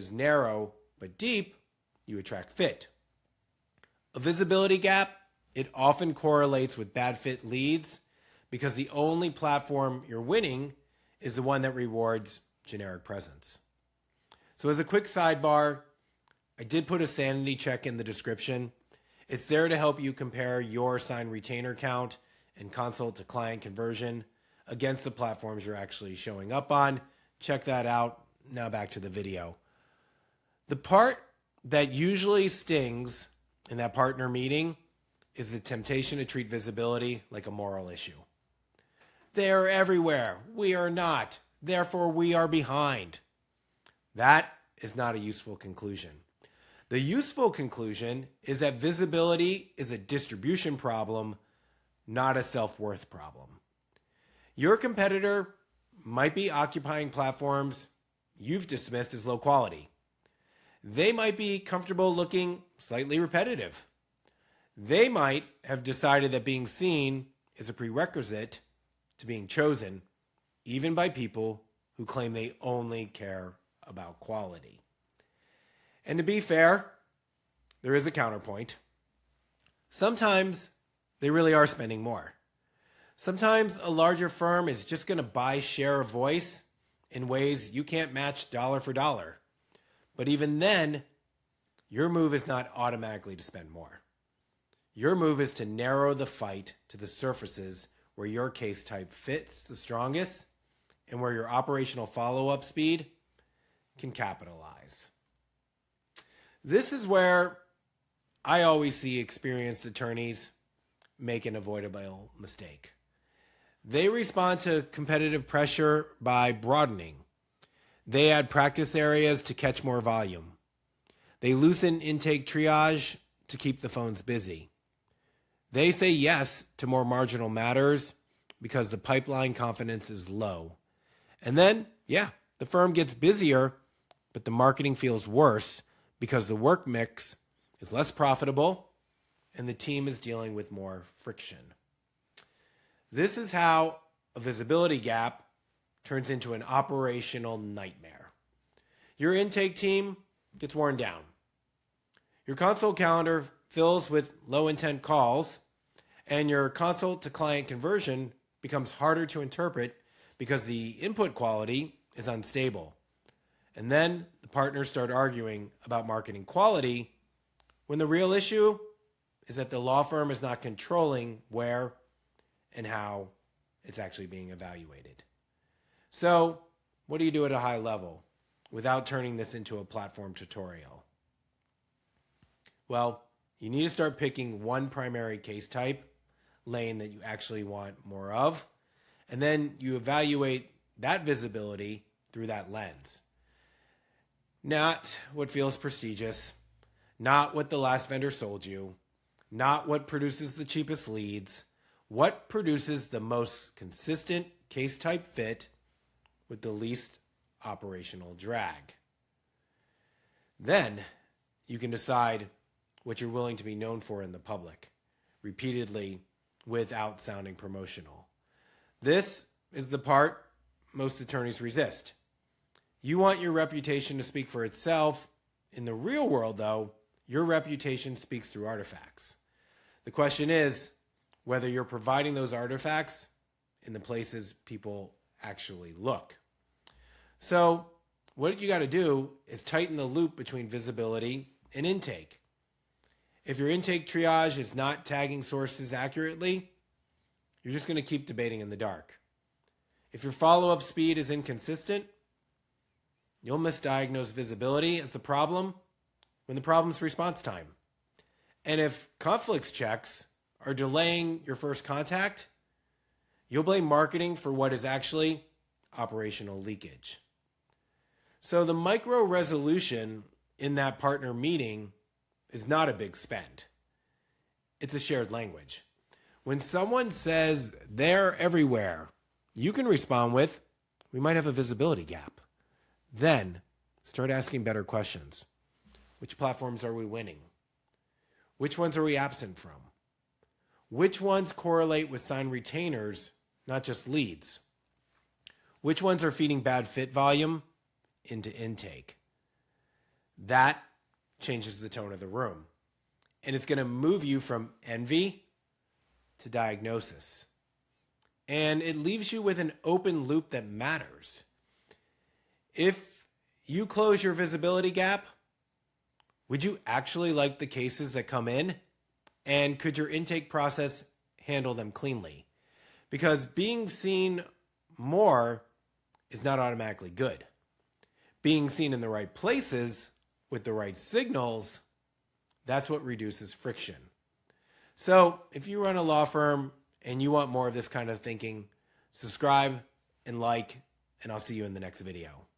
is narrow but deep, you attract fit. A visibility gap, it often correlates with bad fit leads because the only platform you're winning is the one that rewards generic presence. So as a quick sidebar, I did put a sanity check in the description. It's there to help you compare your signed retainer count and consult to client conversion against the platforms you're actually showing up on. Check that out. Now back to the video. The part that usually stings in that partner meeting is the temptation to treat visibility like a moral issue. They're everywhere. We are not. Therefore, we are behind. That is not a useful conclusion. The useful conclusion is that visibility is a distribution problem, not a self-worth problem. Your competitor might be occupying platforms you've dismissed as low quality. They might be comfortable looking slightly repetitive. They might have decided that being seen is a prerequisite to being chosen, even by people who claim they only care about quality. And to be fair, there is a counterpoint. Sometimes they really are spending more. Sometimes a larger firm is just going to buy share of voice in ways you can't match dollar for dollar. But even then, your move is not automatically to spend more. Your move is to narrow the fight to the surfaces where your case type fits the strongest and where your operational follow-up speed can capitalize. This is where I always see experienced attorneys make an avoidable mistake. They respond to competitive pressure by broadening. They add practice areas to catch more volume. They loosen intake triage to keep the phones busy. They say yes to more marginal matters because the pipeline confidence is low. And then, the firm gets busier, but the marketing feels worse because the work mix is less profitable and the team is dealing with more friction. This is how a visibility gap turns into an operational nightmare. Your intake team gets worn down. Your consult calendar fills with low intent calls, and your consult to client conversion becomes harder to interpret because the input quality is unstable. And then the partners start arguing about marketing quality when the real issue is that the law firm is not controlling where and how it's actually being evaluated. So, what do you do at a high level without turning this into a platform tutorial? Well, you need to start picking one primary case type, lane that you actually want more of, and then you evaluate that visibility through that lens. Not what feels prestigious, not what the last vendor sold you, not what produces the cheapest leads, what produces the most consistent case type fit with the least operational drag. Then you can decide what you're willing to be known for in the public, repeatedly without sounding promotional. This is the part most attorneys resist. You want your reputation to speak for itself. In the real world, though, your reputation speaks through artifacts. The question is whether you're providing those artifacts in the places people actually look. So what you got to do is tighten the loop between visibility and intake. If your intake triage is not tagging sources accurately, you're just going to keep debating in the dark. If your follow-up speed is inconsistent, you'll misdiagnose visibility as the problem when the problem's response time. And if conflicts checks are delaying your first contact, you'll blame marketing for what is actually operational leakage. So the micro resolution in that partner meeting is not a big spend. It's a shared language. When someone says they're everywhere, you can respond with, we might have a visibility gap. Then start asking better questions. Which platforms are we winning? Which ones are we absent from? Which ones correlate with signed retainers, not just leads? Which ones are feeding bad fit volume into intake? that changes the tone of the room. And it's going to move you from envy to diagnosis. And it leaves you with an open loop that matters. If you close your visibility gap, would you actually like the cases that come in? And could your intake process handle them cleanly? Because being seen more is not automatically good. Being seen in the right places with the right signals, that's what reduces friction. So if you run a law firm and you want more of this kind of thinking, subscribe and like, and I'll see you in the next video.